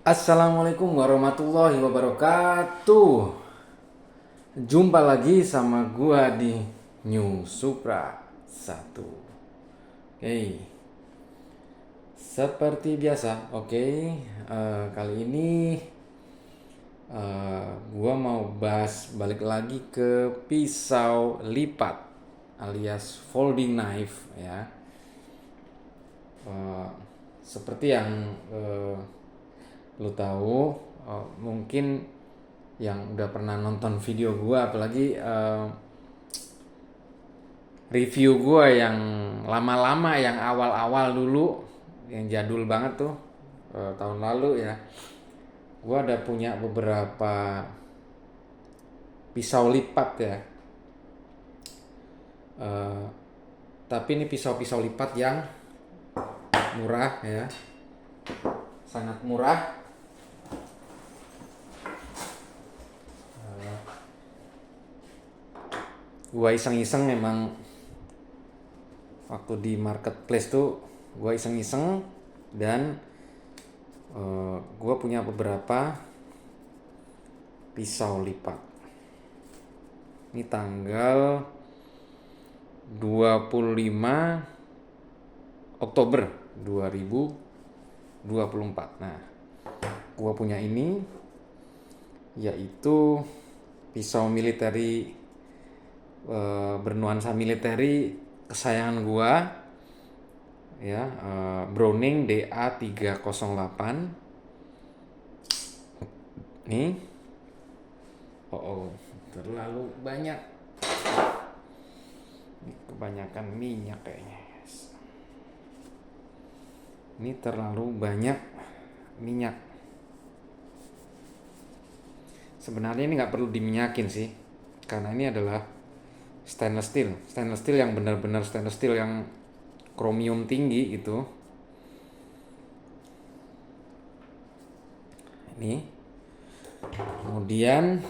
Assalamualaikum warahmatullahi wabarakatuh. Jumpa lagi sama gua di New Supra 1. Oke. Seperti biasa, oke. Kali ini gua mau bahas balik lagi ke pisau lipat alias folding knife ya. Eh, Seperti yang lu tahu, mungkin yang udah pernah nonton video gua, apalagi review gua yang lama-lama, yang awal-awal dulu, yang jadul banget tuh, tahun lalu ya. Gua ada punya beberapa pisau lipat ya. Eh, tapi ini pisau-pisau lipat yang murah ya, sangat murah. Gua iseng-iseng memang waktu di marketplace tuh, gua iseng-iseng dan gua punya beberapa pisau lipat. Ini tanggal 25 Oktober 2024. Nah, gua punya ini yaitu pisau militeri, bernuansa militeri kesayangan gua ya, Browning DA308. Nih. Terlalu banyak. Ini kebanyakan minyak kayaknya. Ini terlalu banyak minyak. Sebenarnya ini nggak perlu diminyakin sih, karena ini adalah stainless steel yang benar-benar stainless steel yang kromium tinggi gitu. Ini. Kemudian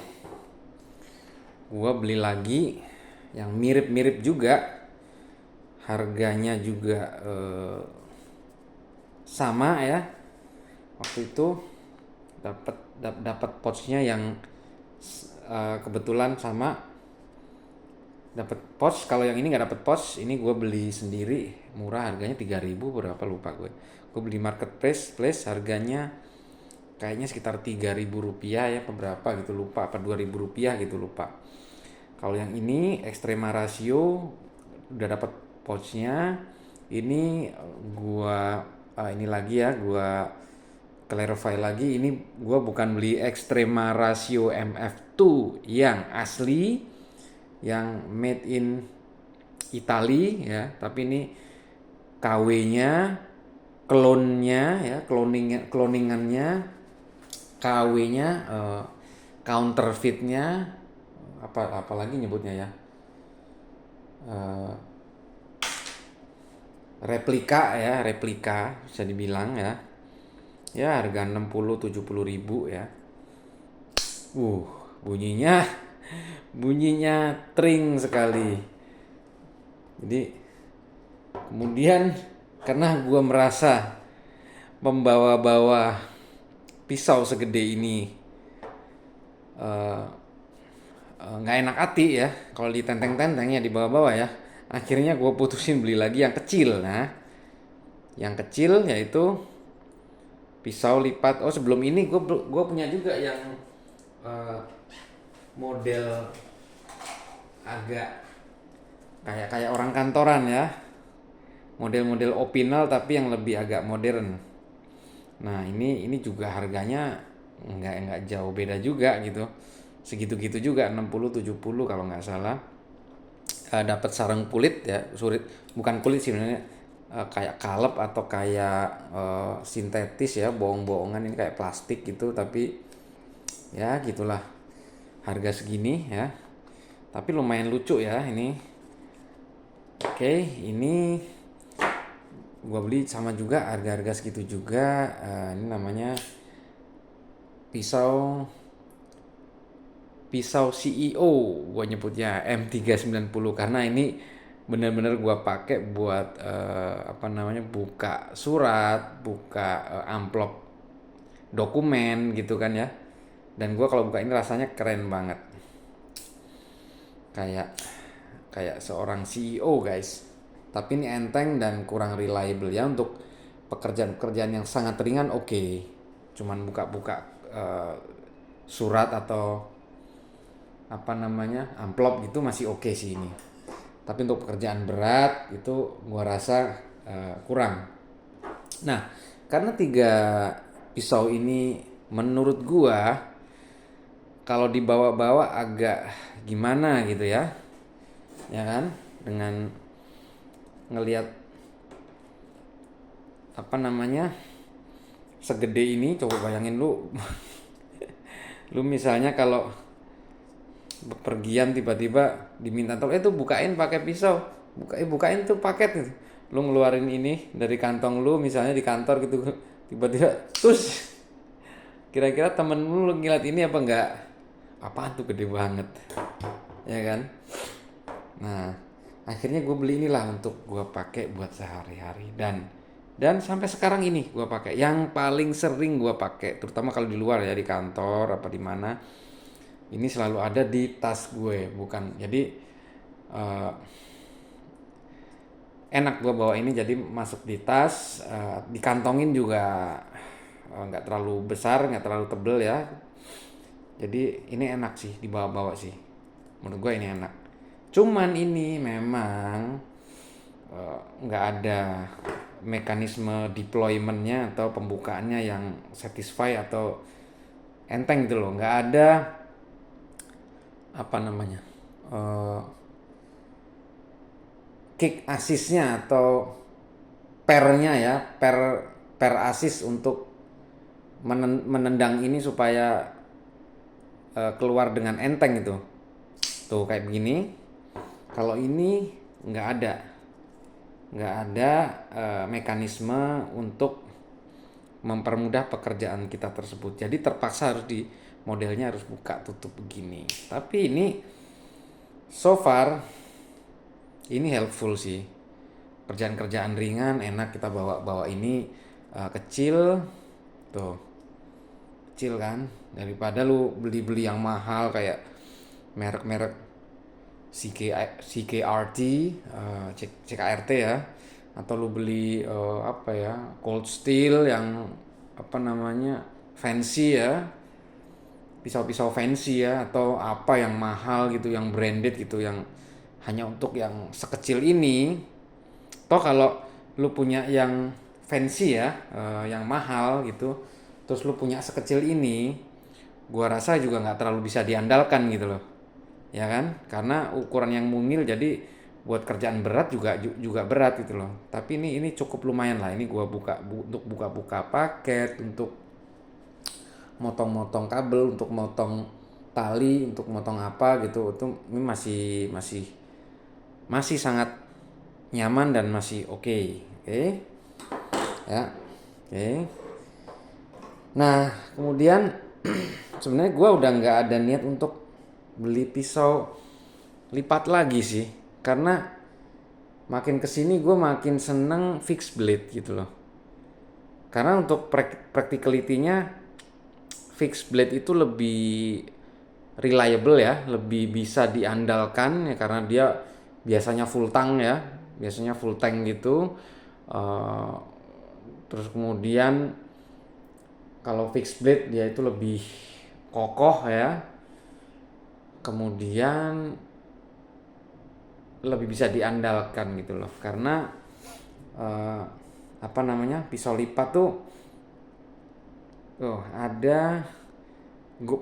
gua beli lagi yang mirip-mirip juga, harganya juga sama ya. Waktu itu dapat pouchnya yang kebetulan sama, dapat pouch. Kalau yang ini nggak dapat pouch, ini gue beli sendiri, murah, harganya 3.000 berapa lupa gue beli marketplace harganya kayaknya sekitar 3.000 rupiah ya, berapa gitu lupa, apa 2.000 rupiah gitu lupa. Kalau yang ini Extrema Ratio udah dapat pouchnya. Ini gua ini lagi ya, gua clarify lagi, ini gua bukan beli Extrema Ratio MF2 yang asli, yang made in Italy ya, tapi ini KW-nya, klonnya ya, cloningannya, KW-nya, counterfeitnya, apalagi nyebutnya ya, replika bisa dibilang ya, harga 60-70 ribu ya. bunyinya bunyinya tring sekali. Jadi kemudian karena gue merasa membawa-bawa pisau segede ini nggak enak hati ya kalau ditenteng-tenteng ya, di bawah-bawah ya, akhirnya gue putusin beli lagi yang kecil. Nah, yang kecil yaitu pisau lipat. Sebelum ini gue punya juga yang model agak kayak orang kantoran ya, model-model opinel tapi yang lebih agak modern. Nah, ini juga harganya nggak jauh beda juga gitu, segitu-gitu juga, 60-70 kalau nggak salah. Dapat sarung kulit ya, bukan kulit sih sebenarnya, kayak kalep atau kayak sintetis ya, bohong-bohongan, ini kayak plastik gitu, tapi ya gitulah, harga segini ya, tapi lumayan lucu ya ini. Oke, ini gua beli sama juga, harga-harga segitu juga. Ini namanya pisau CEO, gue nyebutnya M390, karena ini bener-bener gue pakai buat buka surat, buka amplop dokumen gitu kan ya. Dan gue kalau buka ini rasanya keren banget, kayak kayak seorang CEO guys. Tapi ini enteng dan kurang reliable ya untuk pekerjaan-pekerjaan yang sangat ringan. Oke, cuman buka-buka surat atau apa namanya amplop gitu masih oke sih ini. Tapi untuk pekerjaan berat itu gua rasa kurang. Nah, karena 3 pisau ini menurut gua kalau dibawa-bawa agak gimana gitu ya, ya kan? Dengan ngelihat apa namanya segede ini, coba bayangin lu, lu misalnya kalau bepergian tiba-tiba diminta tolong tuh bukain pakai pisau, bukain tuh paket gitu. Lu ngeluarin ini dari kantong lu misalnya di kantor gitu, tiba-tiba terus kira-kira temen lu ngeliat ini apa enggak, apaan tuh gede banget ya kan. Nah, akhirnya gue beli inilah untuk gue pakai buat sehari-hari, dan sampai sekarang ini gue pakai, yang paling sering gue pakai terutama kalau di luar ya, di kantor apa di mana, ini selalu ada di tas gue. Bukan, jadi uh, enak gue bawa ini, jadi masuk di tas, dikantongin juga nggak terlalu besar, nggak terlalu tebel ya. Jadi ini enak sih dibawa-bawa sih, menurut gue ini enak. Cuman ini memang nggak ada mekanisme deploymentnya atau pembukaannya yang satisfy atau enteng gitu loh, nggak ada apa namanya kick assist-nya atau pernya ya, per assist untuk menendang ini supaya keluar dengan enteng itu. Tuh kayak begini. Kalau ini nggak ada mekanisme untuk mempermudah pekerjaan kita tersebut. Jadi terpaksa harus modelnya harus buka tutup begini. Tapi ini so far ini helpful sih. Kerjaan-kerjaan ringan enak kita bawa ini, kecil tuh, kecil kan, daripada lu beli yang mahal kayak merek-merek CKRT, CKRT ya, atau lu beli apa ya, Cold Steel yang apa namanya fancy ya, pisau-pisau fancy ya, atau apa yang mahal gitu, yang branded gitu, yang hanya untuk yang sekecil ini. Toh kalau lu punya yang fancy ya, yang mahal gitu, terus lu punya sekecil ini, gua rasa juga nggak terlalu bisa diandalkan gitu loh, ya kan? Karena ukuran yang mungil, jadi buat kerjaan berat juga berat gitu loh. Tapi ini cukup lumayan lah. Ini gua untuk buka-buka paket, untuk motong-motong kabel, untuk motong tali, untuk motong apa gitu, itu ini masih sangat nyaman dan masih oke. Ya, oke. Nah, kemudian sebenarnya gue udah nggak ada niat untuk beli pisau lipat lagi sih, karena makin kesini gue makin seneng fixed blade gitu loh. Karena untuk practicality-nya fixed blade itu lebih reliable ya, lebih bisa diandalkan ya, karena dia biasanya full tank ya, biasanya full tank gitu. Terus kemudian kalau fixed blade dia itu lebih kokoh ya, kemudian lebih bisa diandalkan gitu loh, karena apa namanya, pisau lipat tuh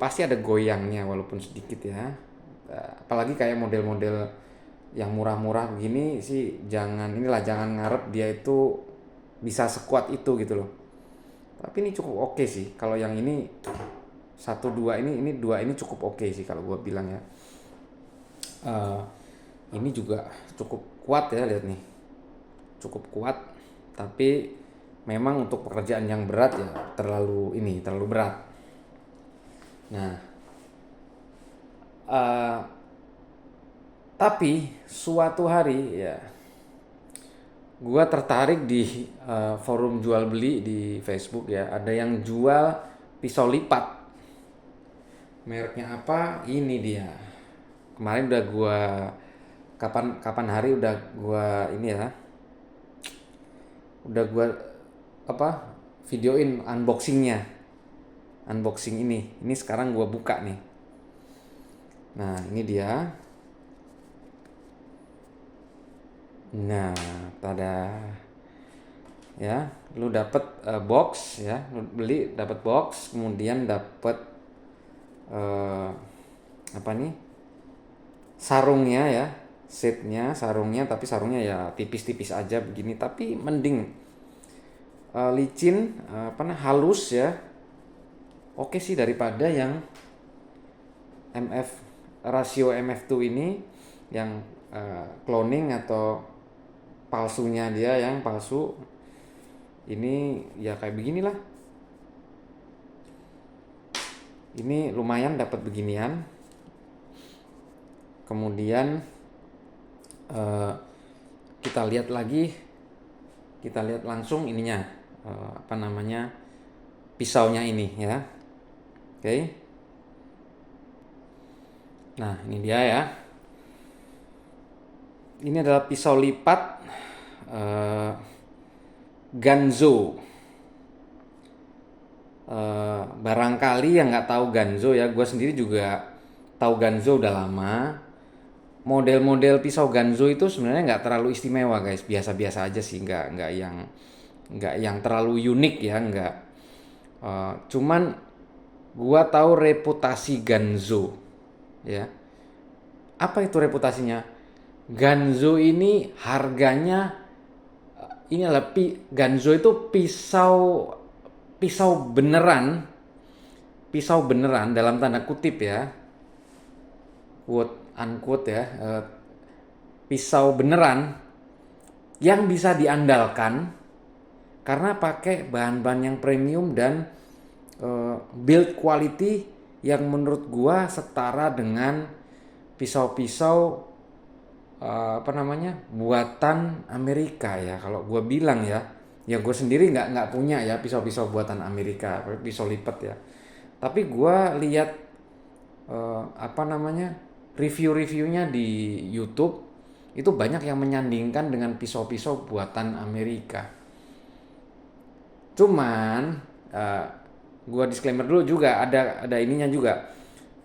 pasti ada goyangnya walaupun sedikit ya. Apalagi kayak model-model yang murah-murah begini sih, jangan ngarep dia itu bisa sekuat itu gitu loh. Tapi ini cukup oke sih. Kalau yang ini 1-2 ini 2 ini cukup oke sih kalau gue bilang ya. Ini juga cukup kuat ya, lihat nih, cukup kuat. Tapi memang untuk pekerjaan yang berat ya terlalu berat. Nah, tapi suatu hari ya gue tertarik di forum jual beli di Facebook ya, ada yang jual pisau lipat. Mereknya apa? Ini dia. Kemarin udah gua kapan hari udah gua ini ya. Udah gua apa? Videoin unboxingnya. Unboxing ini. Ini sekarang gua buka nih. Nah, ini dia. Nah, tada. Ya, lu dapet box ya, lu beli dapet box, kemudian dapet apa nih? Sarungnya ya, setnya, sarungnya, tapi sarungnya ya tipis-tipis aja begini, tapi mending licin, halus ya. Oke sih daripada yang MF rasio MF2 ini yang cloning atau palsunya dia yang palsu. Ini ya kayak beginilah. Ini lumayan dapat beginian. Kemudian kita lihat lagi, kita lihat langsung ininya, pisaunya ini ya. Oke. Nah ini dia ya. Ini adalah pisau lipat Ganzo. Barangkali yang nggak tahu Ganzo ya, gue sendiri juga tahu Ganzo udah lama. Model-model pisau Ganzo itu sebenarnya nggak terlalu istimewa guys, biasa-biasa aja sih, nggak yang terlalu unik ya, nggak. Cuman gue tahu reputasi Ganzo ya. Apa itu reputasinya? Ganzo ini harganya ini adalah Ganzo itu pisau beneran dalam tanda kutip ya, quote unquote ya, pisau beneran yang bisa diandalkan karena pakai bahan-bahan yang premium dan build quality yang menurut gua setara dengan pisau-pisau buatan Amerika ya. Kalau gue bilang ya gue sendiri nggak punya ya pisau-pisau buatan Amerika, pisau lipat ya. Tapi gue lihat review-reviewnya di YouTube itu banyak yang menyandingkan dengan pisau-pisau buatan Amerika. Cuman gue disclaimer dulu juga, ada ininya juga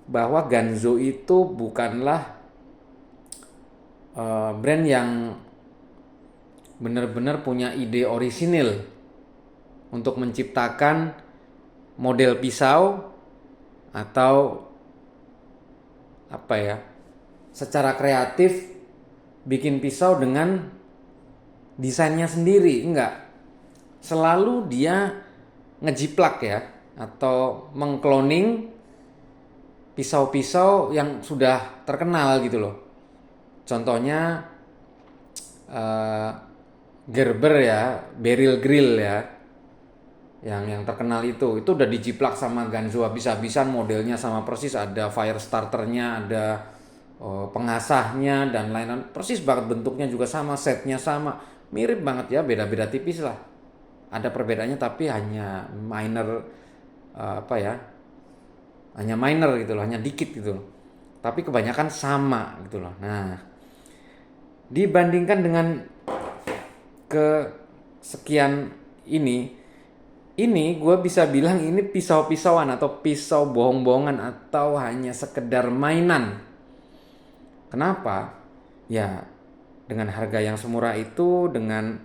bahwa Ganzo itu bukanlah brand yang benar-benar punya ide orisinil untuk menciptakan model pisau atau secara kreatif bikin pisau dengan desainnya sendiri. Enggak, selalu dia ngejiplak ya atau mengkloning pisau-pisau yang sudah terkenal gitu loh. Contohnya Gerber ya, Beryl Grill ya, yang terkenal itu udah dijiplak sama Ganzo habis-habisan, modelnya sama persis, ada fire starternya, ada pengasahnya dan lain-lain, persis banget, bentuknya juga sama, setnya sama, mirip banget ya, beda-beda tipis lah, ada perbedaannya tapi hanya minor, hanya minor gitu loh, hanya dikit gitu loh, tapi kebanyakan sama gitu loh. Nah, dibandingkan dengan kesekian ini gue bisa bilang ini pisau-pisauan atau pisau bohong-bohongan atau hanya sekedar mainan. Kenapa? Ya dengan harga yang semurah itu, dengan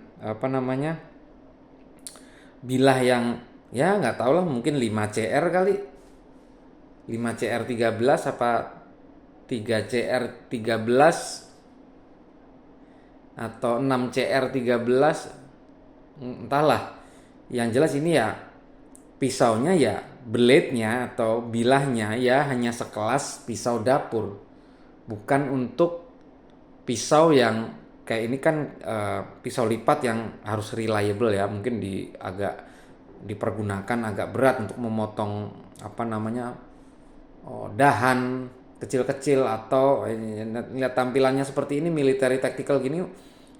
bilah yang ya nggak tahu lah, mungkin 5CR kali, 5CR13 apa 3CR13 atau 6CR13, entahlah. Yang jelas ini ya pisaunya ya, blade-nya atau bilahnya ya hanya sekelas pisau dapur, bukan untuk pisau yang kayak ini kan, pisau lipat yang harus reliable ya, mungkin dipergunakan agak berat untuk memotong dahan kecil-kecil, atau lihat tampilannya seperti ini, military tactical gini,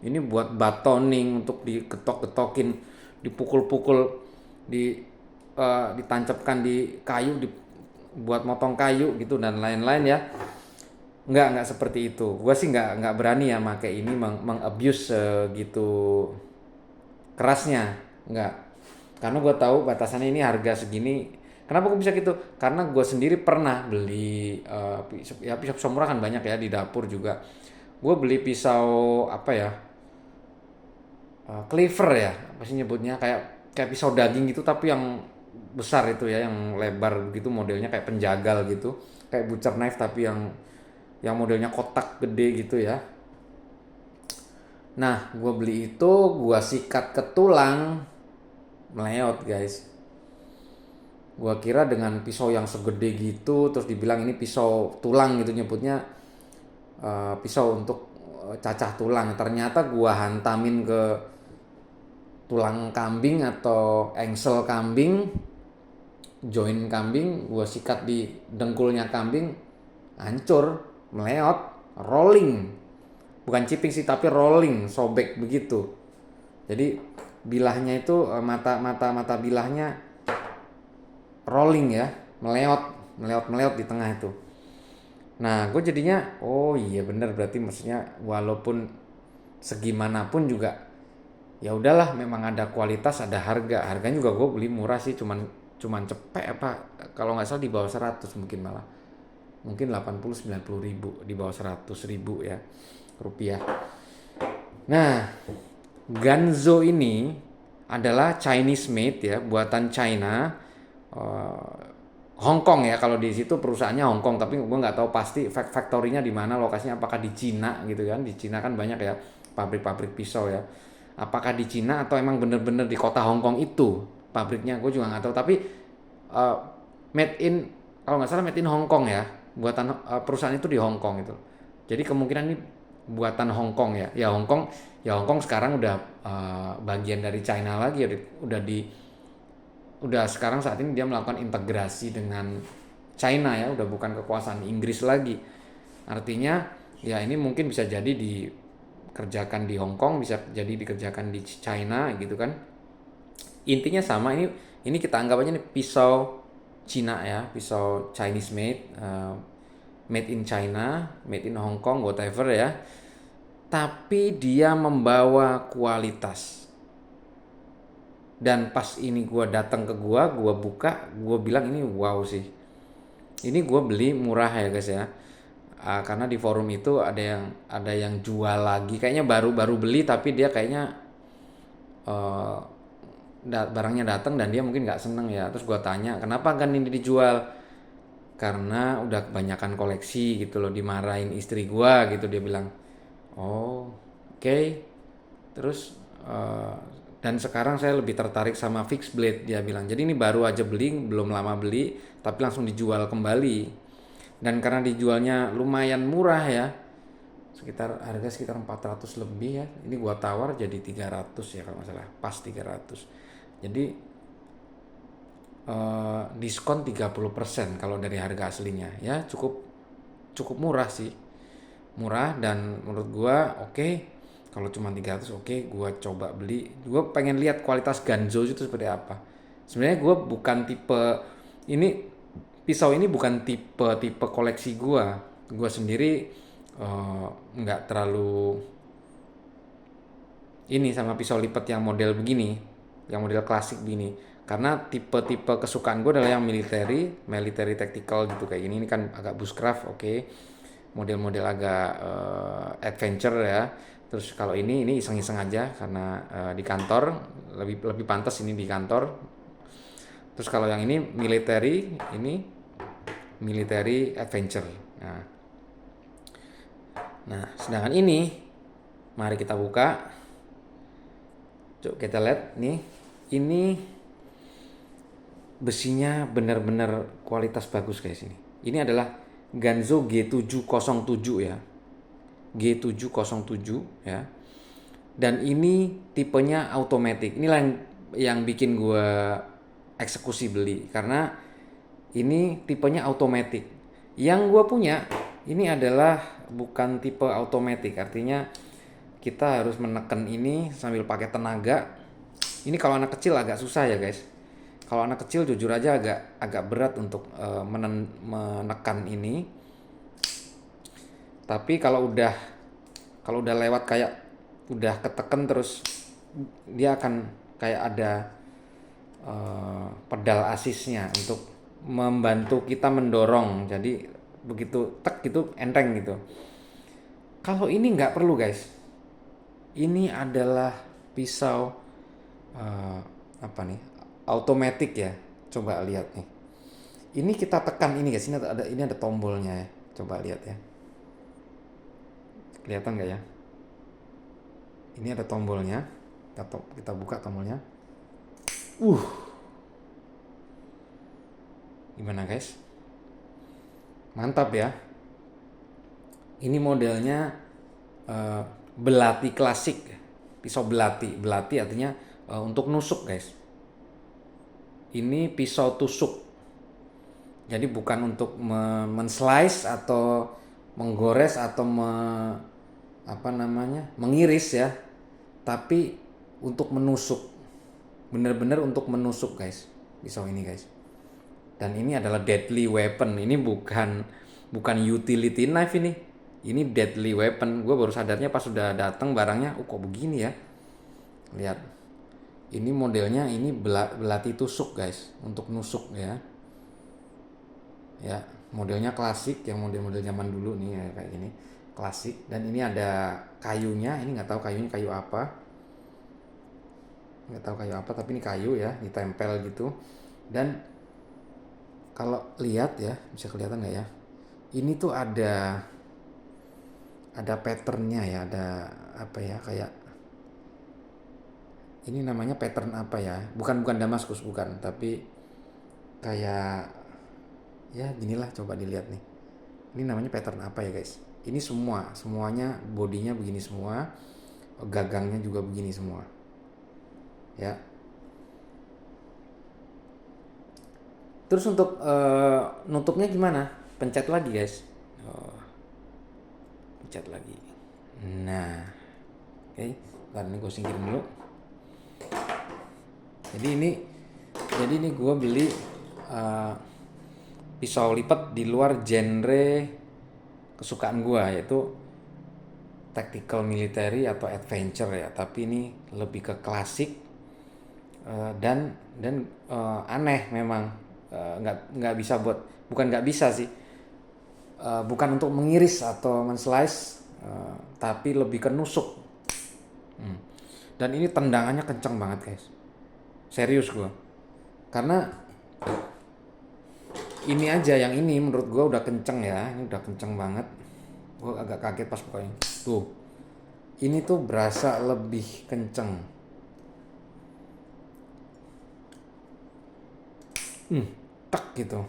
ini buat batoning, untuk diketok-ketokin, dipukul-pukul, ditancapkan di kayu, buat motong kayu gitu dan lain-lain ya. Nggak seperti itu. Gue sih nggak berani ya pakai ini mengabuse gitu kerasnya, nggak. Karena gue tahu batasannya ini harga segini. Kenapa gue bisa gitu? Karena gue sendiri pernah beli pisau murah kan banyak ya di dapur juga. Gue beli pisau apa ya? Cleaver ya, apa sih nyebutnya, kayak kayak pisau daging gitu tapi yang besar itu ya, yang lebar gitu modelnya kayak penjagal gitu, kayak butcher knife tapi yang modelnya kotak gede gitu ya. Nah, gue beli itu, gue sikat ke tulang, meleot guys. Gue kira dengan pisau yang segede gitu, terus dibilang ini pisau tulang gitu nyebutnya, pisau untuk cacah tulang. Ternyata gue hantamin ke tulang kambing atau engsel kambing, join kambing, gue sikat di dengkulnya kambing, hancur, meleot, rolling. Bukan chipping sih tapi rolling, sobek begitu. Jadi bilahnya itu mata bilahnya rolling ya, meleot di tengah itu. Nah, gue jadinya oh iya bener, berarti maksudnya walaupun segimanapun juga ya udahlah, memang ada kualitas, ada harga. Harganya juga gue beli murah sih, cuman cepet apa kalau nggak salah di bawah 100, mungkin malah mungkin 80-90 ribu, di bawah 100 ribu ya rupiah. Nah, Ganzo ini adalah Chinese made ya, buatan China, Hong Kong ya. Kalau di situ perusahaannya Hong Kong, tapi gue nggak tahu pasti factory-nya di mana, lokasinya, apakah di Cina gitu kan. Di Cina kan banyak ya pabrik-pabrik pisau ya. Apakah di Cina atau emang bener-bener di kota Hong Kong itu pabriknya, gue juga nggak tahu. Tapi uh, made in, kalau nggak salah made in Hong Kong ya, buatan perusahaan itu di Hong Kong itu. Jadi kemungkinan ini buatan Hong Kong ya. Hong Kong sekarang udah bagian dari China lagi ya, udah sekarang saat ini dia melakukan integrasi dengan China ya, udah bukan kekuasaan Inggris lagi. Artinya ya ini mungkin bisa jadi dikerjakan di Hong Kong, bisa jadi dikerjakan di China gitu kan. Intinya sama, ini kita anggap aja nih pisau Cina ya, pisau Chinese made, made in China, made in Hong Kong, whatever ya. Tapi dia membawa kualitas. Dan pas ini gue datang ke gue buka, gue bilang ini wow sih. Ini gue beli murah ya guys ya. Karena di forum itu ada yang jual lagi, kayaknya baru beli tapi dia kayaknya barangnya datang dan dia mungkin nggak seneng ya. Terus gue tanya kenapa kan ini dijual, karena udah kebanyakan koleksi gitu loh, dimarahin istri gue gitu. Dia bilang oh oke. Terus dan sekarang saya lebih tertarik sama fixed blade, dia bilang. Jadi ini baru aja beli, belum lama beli, tapi langsung dijual kembali. Dan karena dijualnya lumayan murah ya, harga sekitar 400 lebih ya. Ini gua tawar jadi 300 ya kalau nggak salah, pas 300. Jadi diskon 30% kalau dari harga aslinya ya, cukup murah sih. Murah, dan menurut gua oke. Kalau cuma 300 oke, gue coba beli. Gue pengen lihat kualitas Ganzo itu seperti apa. Sebenarnya gue bukan tipe ini, pisau ini bukan tipe koleksi gue. Gue sendiri nggak terlalu ini sama pisau lipat yang model begini, yang model klasik begini. Karena tipe kesukaan gue adalah yang military tactical gitu kayak gini. Ini kan agak bushcraft, oke. Model-model agak adventure ya. Terus kalau ini iseng-iseng aja karena di kantor lebih pantas ini di kantor. Terus kalau yang ini military adventure. Nah, sedangkan ini mari kita buka. Coba kita lihat nih. Ini besinya benar-benar kualitas bagus guys ini. Ini adalah Ganzo G707 ya. G707 ya. Dan ini tipenya automatic. Inilah yang bikin gue eksekusi beli, karena ini tipenya automatic. Yang gue punya ini adalah bukan tipe automatic, artinya kita harus menekan ini sambil pakai tenaga. Ini kalau anak kecil agak susah ya guys. Kalau anak kecil jujur aja agak berat untuk menekan ini. Tapi kalau udah lewat kayak udah keteken terus, dia akan kayak ada pedal asisnya untuk membantu kita mendorong. Jadi begitu tek gitu enteng gitu. Kalau ini nggak perlu guys. Ini adalah pisau eh, apa nih? Automatic ya. Coba lihat nih. Ini kita tekan ini guys. Ini ada tombolnya ya. Coba lihat ya. Kelihatan nggak ya? Ini ada tombolnya. Kita buka tombolnya. Gimana guys? Mantap ya. Ini modelnya belati klasik. Pisau belati. Belati artinya untuk nusuk guys. Ini pisau tusuk. Jadi bukan untuk men-slice atau menggores atau mengiris ya. Tapi untuk menusuk. Bener-bener untuk menusuk guys. Pisau ini guys. Dan ini adalah deadly weapon. Ini bukan utility knife ini. Ini deadly weapon. Gue baru sadarnya pas sudah datang barangnya. Kok begini ya? Lihat. Ini modelnya ini belati tusuk guys. Untuk nusuk ya. Ya, modelnya klasik. Yang model-model zaman dulu nih ya, kayak gini. Klasik. Dan ini ada kayunya. Ini nggak tahu kayunya kayu apa. Nggak tahu kayu apa. Tapi ini kayu ya. Ditempel gitu. Dan kalau lihat ya, bisa kelihatan nggak ya? Ini tuh ada patternnya ya, ada apa ya, kayak ini namanya pattern apa ya? Bukan Damaskus bukan, tapi kayak ya ginilah, coba dilihat nih. Ini namanya pattern apa ya guys? Ini semuanya bodinya begini semua, gagangnya juga begini semua. Ya. Terus untuk nutupnya gimana? Pencet lagi guys. Pencet lagi. Nah, oke. Karena ini gue singkirin dulu. Jadi ini gue beli pisau lipat di luar genre kesukaan gue, yaitu tactical military atau adventure ya. Tapi ini lebih ke klasik dan aneh memang. Nggak bisa bukan nggak bisa sih, bukan untuk mengiris atau men-slice, tapi lebih ke nusuk. Dan ini tendangannya kenceng banget guys, serius gue, karena ini aja yang ini menurut gue udah kenceng ya, ini udah kenceng banget. Gue agak kaget pas bukanya tuh, ini tuh berasa lebih kenceng. Tak gitu.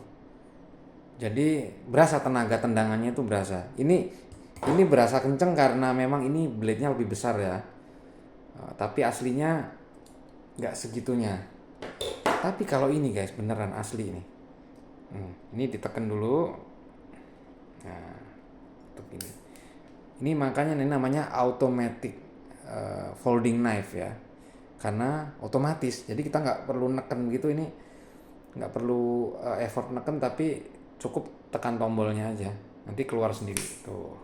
Jadi berasa tenaga tendangannya itu berasa. Ini berasa kenceng karena memang ini blade-nya lebih besar ya. Tapi aslinya nggak segitunya. Tapi kalau ini guys beneran asli ini. Ini ditekan dulu. Nah, ini. Ini makanya ini namanya automatic folding knife ya. Karena otomatis. Jadi kita nggak perlu neken gitu ini. Nggak perlu effort neken, tapi cukup tekan tombolnya aja, nanti keluar sendiri tuh.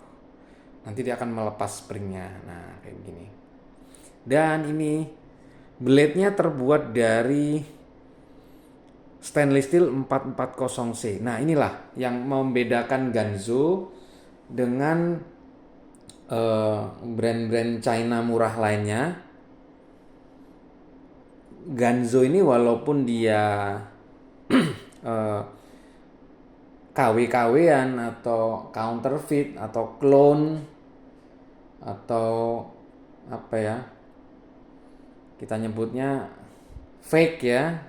Nanti dia akan melepas springnya. Nah kayak begini. Dan ini blade-nya terbuat dari stainless steel 440C. Nah inilah yang membedakan Ganzo dengan brand-brand China murah lainnya. Ganzo ini walaupun dia KW-KW-an atau counterfeit atau clone atau apa ya, kita nyebutnya fake ya,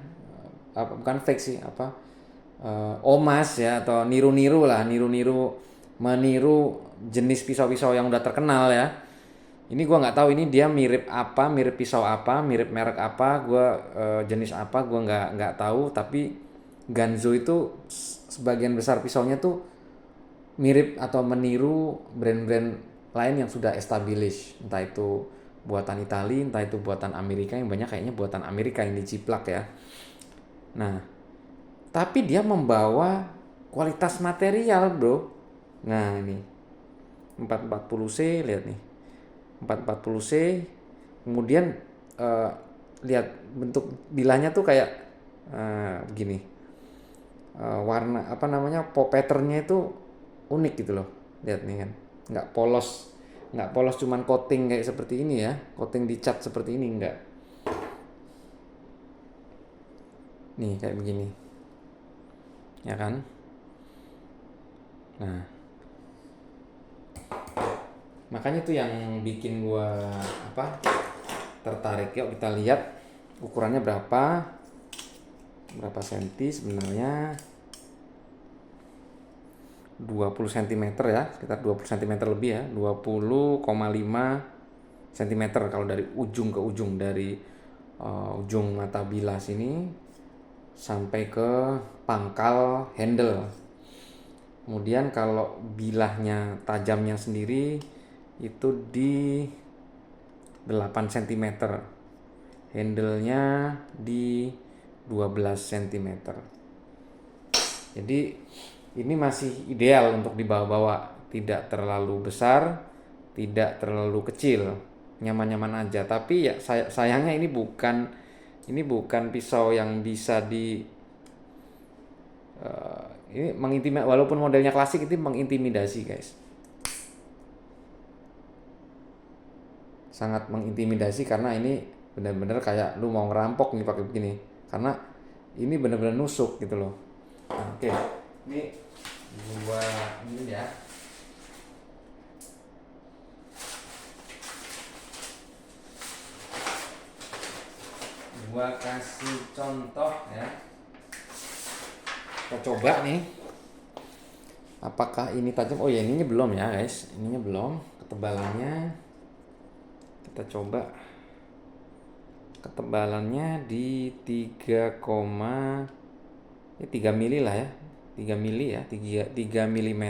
bukan fake sih, omas ya, atau niru-niru meniru jenis pisau-pisau yang udah terkenal ya. Ini gue nggak tahu ini dia mirip apa, mirip pisau apa, mirip merek apa, gue jenis apa gue nggak tahu. Tapi Ganzo itu sebagian besar pisaunya tuh mirip atau meniru brand-brand lain yang sudah established, entah itu buatan Italia, entah itu buatan Amerika. Yang banyak kayaknya buatan Amerika yang diciplak ya. Nah, tapi dia membawa kualitas material, bro. Nah, ini 440C, lihat nih. 440C. Kemudian eh, lihat bentuk bilahnya tuh kayak gini. Warna apa namanya? Patternnya itu unik gitu loh. Lihat nih kan. Nggak polos. Nggak polos cuman coating kayak seperti ini ya. Coating dicat seperti ini enggak. Nih kayak begini. Ya kan? Nah, makanya tuh yang bikin gua apa? Tertarik. Yuk kita lihat ukurannya berapa senti sebenarnya. 20 cm ya, sekitar 20 cm lebih ya, 20,5 cm kalau dari ujung ke ujung, dari ujung mata bilas ini sampai ke pangkal handle. Kemudian kalau bilahnya tajamnya sendiri itu di 8 cm, handle-nya di 12 cm. Jadi ini masih ideal untuk dibawa-bawa, tidak terlalu besar, tidak terlalu kecil, nyaman-nyaman aja. Tapi ya sayangnya ini bukan pisau yang bisa ini mengintimidasi, walaupun modelnya klasik itu mengintimidasi guys, sangat mengintimidasi karena ini benar-benar kayak lu mau ngerampok nih pakai begini, karena ini benar-benar nusuk gitu loh. Nah, oke. Ini gua ini ya. Gua kasih contoh ya. Kita coba nih. Apakah ini tajam? Oh ya, ininya belum ya, guys. Ininya belum. Ketebalannya kita coba. Ketebalannya di 3 mili lah ya. 3 mili ya, 3 mm,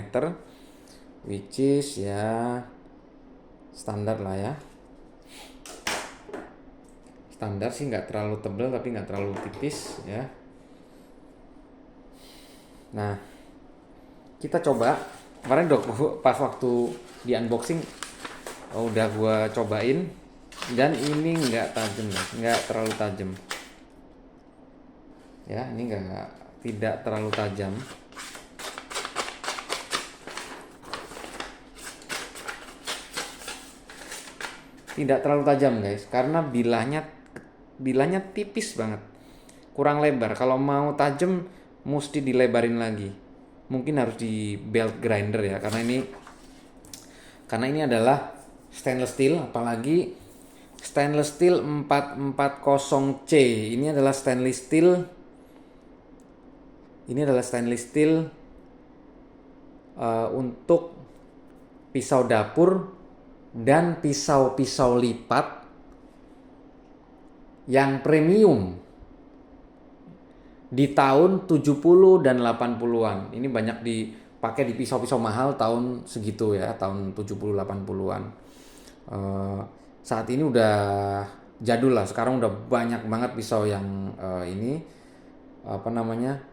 which is ya standar lah ya. Standar sih, nggak terlalu tebal tapi nggak terlalu tipis ya. Nah, kita coba. Kemarin pas waktu di unboxing udah gua cobain dan ini nggak tajam, nggak terlalu tajam. Ya, ini tidak terlalu tajam. Tidak terlalu tajam guys, karena bilahnya tipis banget, kurang lebar. Kalau mau tajam mesti dilebarin lagi, mungkin harus di belt grinder ya, karena ini adalah stainless steel, apalagi stainless steel 440C. Ini adalah stainless steel untuk pisau dapur dan pisau-pisau lipat yang premium di tahun 70 dan 80-an. Ini banyak dipakai di pisau-pisau mahal tahun segitu ya, tahun 70 80-an. Saat ini udah jadul lah. Sekarang udah banyak banget pisau yang ini apa namanya?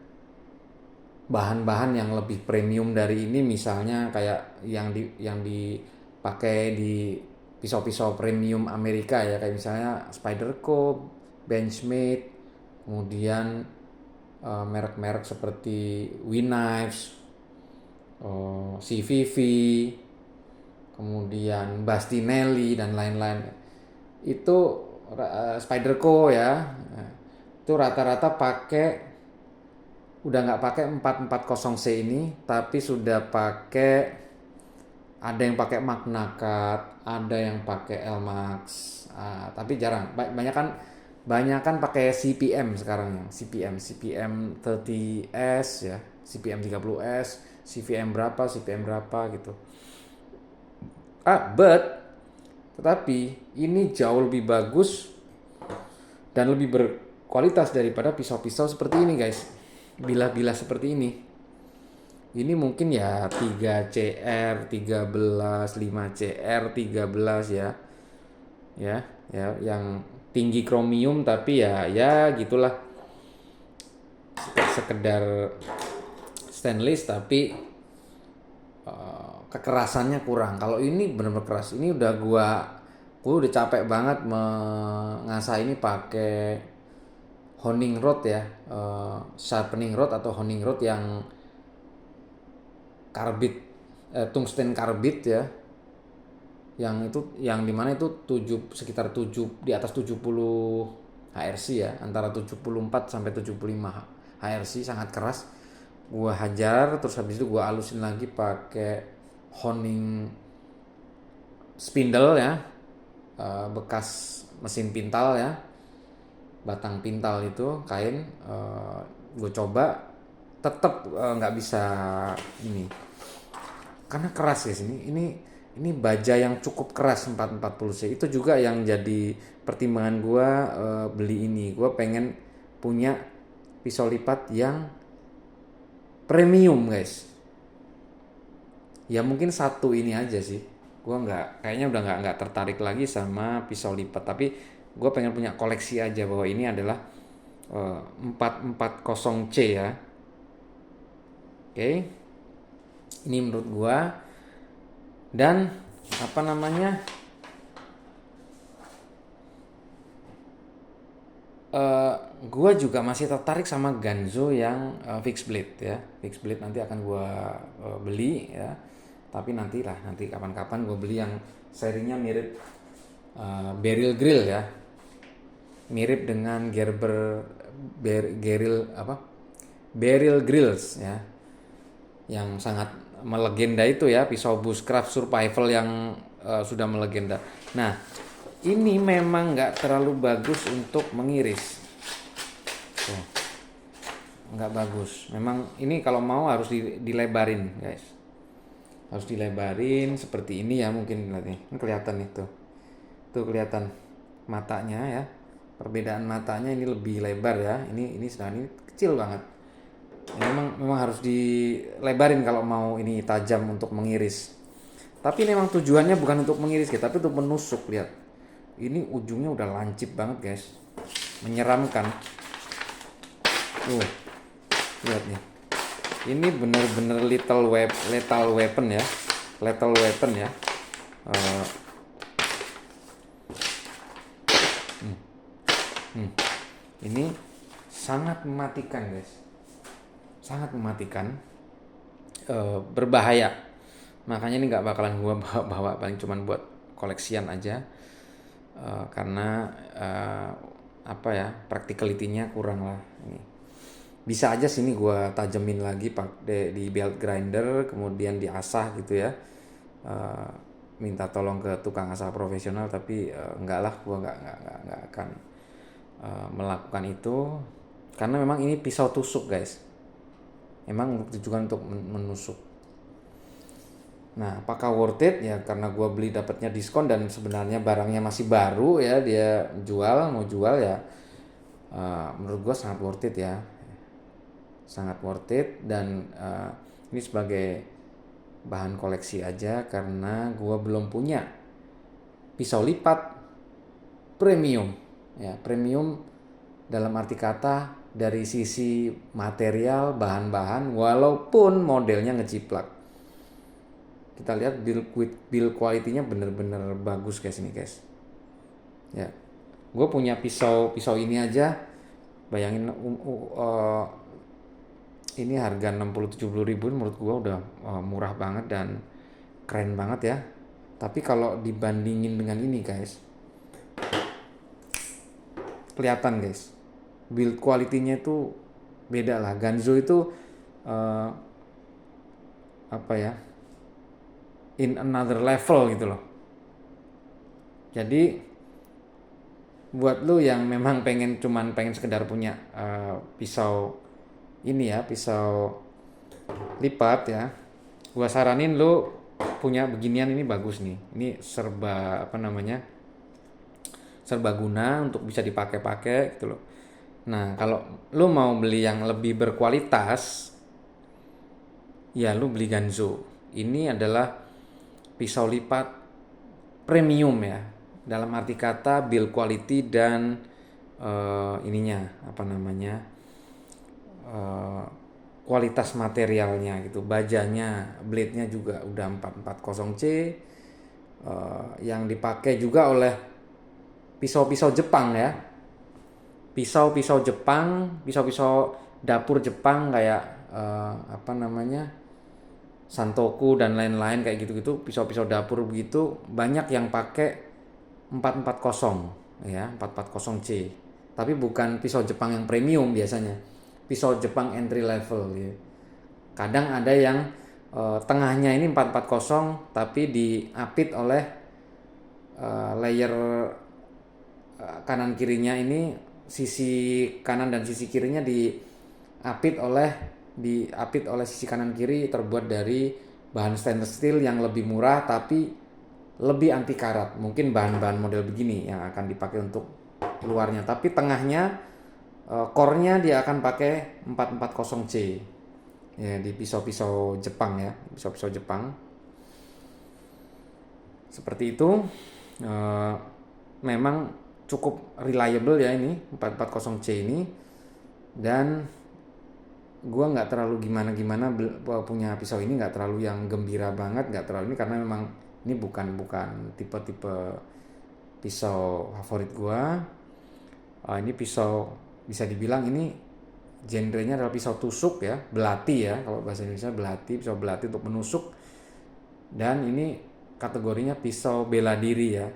Bahan-bahan yang lebih premium dari ini, misalnya kayak yang dipakai di pisau-pisau premium Amerika ya, kayak misalnya Spyderco, Benchmade, kemudian merek-merek seperti Winknives, CVV, kemudian Bastinelli dan lain-lain. Itu Spyderco ya, itu rata-rata udah nggak pakai 440C ini, tapi sudah pakai, ada yang pakai Magna Cut, ada yang pakai Elmax, tapi jarang. Banyak kan pakai CPM sekarang ya, CPM 30S ya, CPM 30S, CPM berapa gitu. Tetapi ini jauh lebih bagus dan lebih berkualitas daripada pisau-pisau seperti ini guys. Bilah-bilah seperti ini. Ini mungkin ya 3CR 13, 5CR 13 ya. Ya, yang tinggi kromium tapi ya gitulah. sekedar stainless tapi kekerasannya kurang. Kalau ini benar-benar keras. Ini udah gua udah capek banget mengasah ini pakai honing rod ya, sharpening rod atau honing rod yang karbit, tungsten karbit ya, yang itu yang dimana itu sekitar 7 di atas 70 HRC ya, antara 74 sampai 75 HRC, sangat keras. Gua hajar terus habis itu gua alusin lagi pakai honing spindle ya, bekas mesin pintal ya, batang pintal itu kain. Gue coba tetap nggak bisa ini karena keras guys. Ini baja yang cukup keras 440C. Itu juga yang jadi pertimbangan gue beli ini. Gue pengen punya pisau lipat yang premium guys. Ya mungkin satu ini aja sih. Gue kayaknya udah nggak tertarik lagi sama pisau lipat. Tapi gue pengen punya koleksi aja bahwa ini adalah 440C ya. Oke. Ini menurut gue. Dan apa namanya, gue juga masih tertarik sama Ganzo yang fixed blade ya. Fixed blade nanti akan gue beli ya. Tapi nanti kapan-kapan gue beli yang serinya mirip Beryl Grill ya, mirip dengan Beryl Grills ya, yang sangat melegenda itu ya, pisau bushcraft survival yang sudah melegenda. Nah ini memang nggak terlalu bagus untuk mengiris, nggak bagus. Memang ini kalau mau harus dilebarin guys, harus dilebarin seperti ini ya. Mungkin ini kelihatan itu, tuh kelihatan matanya ya, perbedaan matanya ini lebih lebar ya, ini sedang ini kecil banget. Memang harus dilebarin kalau mau ini tajam untuk mengiris. Tapi memang tujuannya bukan untuk mengiris gitu, tapi untuk menusuk. Lihat, ini ujungnya udah lancip banget guys, menyeramkan. Lihat nih, ini bener-bener lethal weapon ya, Ini sangat mematikan guys, sangat mematikan, berbahaya. Makanya ini nggak bakalan gua bawa, paling cuman buat koleksian aja, karena practicality-nya kurang lah. Ini bisa aja sini gua tajemin lagi pakai di belt grinder, kemudian diasah gitu ya, minta tolong ke tukang asah profesional. Tapi enggak lah, gua nggak akan melakukan itu, karena memang ini pisau tusuk guys, memang ditujukan untuk menusuk. Nah apakah worth it ya, karena gue beli dapatnya diskon dan sebenarnya barangnya masih baru ya, dia mau jual ya. Menurut gue sangat worth it ya, sangat worth it. Dan ini sebagai bahan koleksi aja, karena gue belum punya pisau lipat premium ya. Premium dalam arti kata dari sisi material, bahan-bahan, walaupun modelnya ngejiplak. Kita lihat build quality-nya bener-bener bagus guys ini guys. Ya, gue punya pisau ini aja, bayangin ini harga 60-70 ribu, menurut gue udah murah banget dan keren banget ya. Tapi kalau dibandingin dengan ini guys, kelihatan guys, build quality-nya itu beda lah. Ganzo itu in another level gitu loh. Jadi buat lu yang memang pengen sekedar punya pisau ini ya, pisau lipat ya, gua saranin lu punya beginian. Ini bagus nih, ini serbaguna untuk bisa dipakai gitu loh. Nah kalau lu mau beli yang lebih berkualitas ya, lu beli Ganzo. Ini adalah pisau lipat premium ya, dalam arti kata build quality dan uh, kualitas materialnya gitu, bajanya, blade-nya juga udah 440C, yang dipakai juga oleh pisau-pisau Jepang ya, pisau-pisau Jepang, pisau-pisau dapur Jepang kayak apa namanya, Santoku dan lain-lain kayak gitu-gitu, pisau-pisau dapur begitu banyak yang pakai 440 ya, 440C. Tapi bukan pisau Jepang yang premium biasanya. Pisau Jepang entry level ya. Kadang ada yang tengahnya ini 440 tapi diapit oleh layer kanan kirinya ini, sisi kanan dan sisi kirinya diapit oleh sisi kanan kiri terbuat dari bahan stainless steel yang lebih murah tapi lebih anti karat. Mungkin bahan-bahan model begini yang akan dipakai untuk luarnya, tapi tengahnya core-nya dia akan pakai 440C ya, di pisau-pisau Jepang ya, pisau-pisau Jepang seperti itu. Memang cukup reliable ya ini 440C ini, dan gue nggak terlalu gimana punya pisau ini, nggak terlalu yang gembira banget, nggak terlalu ini, karena memang ini bukan tipe-tipe pisau favorit gue. Ini pisau bisa dibilang ini genrenya adalah pisau tusuk ya, belati ya, kalau bahasa Indonesia belati, pisau belati untuk menusuk, dan ini kategorinya pisau bela diri ya,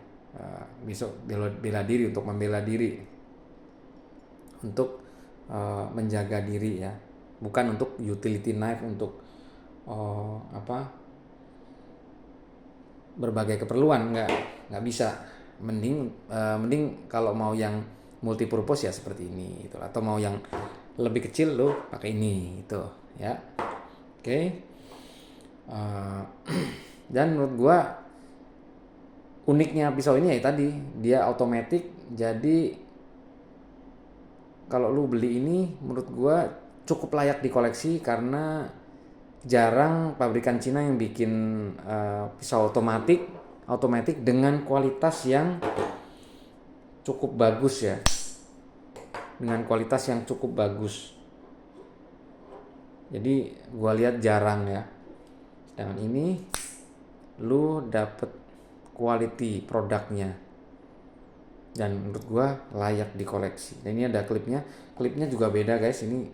pisau bela diri, untuk membela diri, untuk menjaga diri ya, bukan untuk utility knife, untuk berbagai keperluan, nggak bisa. Mending kalau mau yang multipurpose ya seperti ini gitu, atau mau yang lebih kecil lo pakai ini itu ya. Oke. Dan menurut gua uniknya pisau ini ya tadi, dia automatic, jadi kalau lu beli ini menurut gua cukup layak dikoleksi, karena jarang pabrikan Cina yang bikin pisau otomatis dengan kualitas yang cukup bagus ya, dengan kualitas yang cukup bagus. Jadi gua lihat jarang ya. Sedangkan ini lu dapet quality produknya, dan menurut gua layak dikoleksi. Dan ini ada klipnya juga beda guys, ini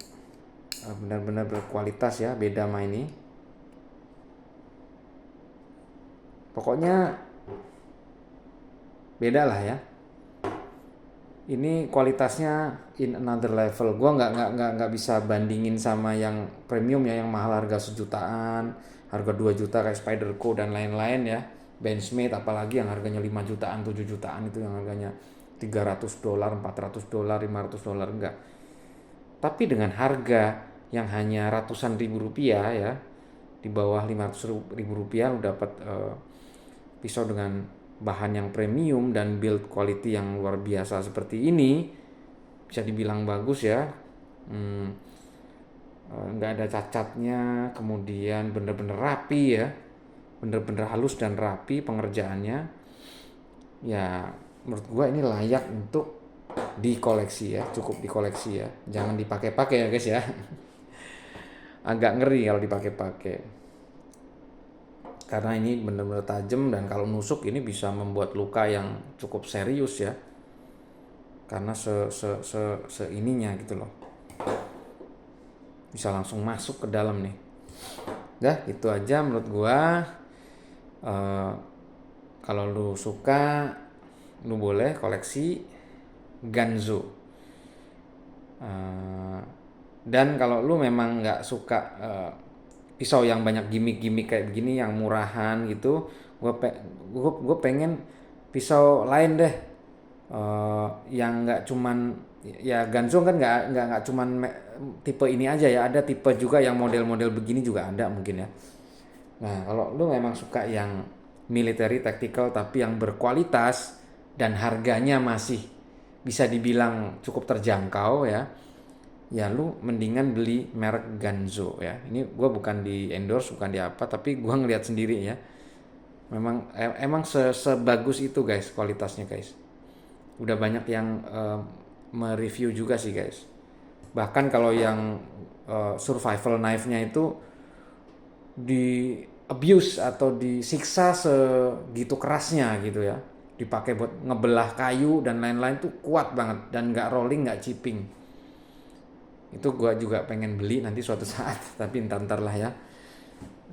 benar-benar berkualitas ya, beda sama ini. Pokoknya beda lah ya. Ini kualitasnya in another level. Gua nggak bisa bandingin sama yang premium ya, yang mahal harga 1 jutaan, harga 2 juta kayak Spyderco dan lain-lain ya. Benchmade apalagi yang harganya 5 jutaan, 7 jutaan, itu yang harganya $300, $400, $500, enggak. Tapi dengan harga yang hanya ratusan ribu rupiah ya, di bawah 500 ribu rupiah lu dapat pisau dengan bahan yang premium dan build quality yang luar biasa seperti ini. Bisa dibilang bagus ya, nggak ada cacatnya, kemudian bener-bener rapi ya, bener-bener halus dan rapi pengerjaannya ya. Menurut gua ini layak untuk dikoleksi ya, cukup dikoleksi ya, jangan dipakai-pakai ya guys ya. Agak ngeri kalau dipakai-pakai, karena ini benar-benar tajam, dan kalau nusuk ini bisa membuat luka yang cukup serius ya, karena se ininya gitu loh, bisa langsung masuk ke dalam nih. Dah itu aja menurut gua. Kalau lu suka, lu boleh koleksi Ganzo. Dan kalau lu memang nggak suka pisau yang banyak gimmick-gimmick kayak begini, yang murahan gitu, gue pengen pisau lain deh, yang nggak cuman ya, Ganzo kan nggak cuman tipe ini aja ya, ada tipe juga yang model-model begini juga ada mungkin ya. Nah kalau lu memang suka yang military tactical tapi yang berkualitas dan harganya masih bisa dibilang cukup terjangkau ya, ya lu mendingan beli merek Ganzo ya. Ini gue bukan di endorse, bukan di apa, tapi gue ngeliat sendiri ya, memang emang sebagus itu guys kualitasnya guys. Udah banyak yang mereview juga sih guys. Bahkan kalau yang survival knife-nya itu di abuse atau disiksa segitu kerasnya gitu ya, dipakai buat ngebelah kayu dan lain-lain tuh kuat banget dan nggak rolling, nggak chipping. Itu gua juga pengen beli nanti suatu saat tapi ntar lah ya,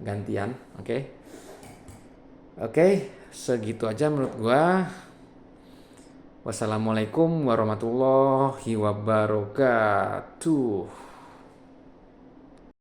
gantian. Oke, segitu aja menurut gua. Wassalamualaikum warahmatullahi wabarakatuh.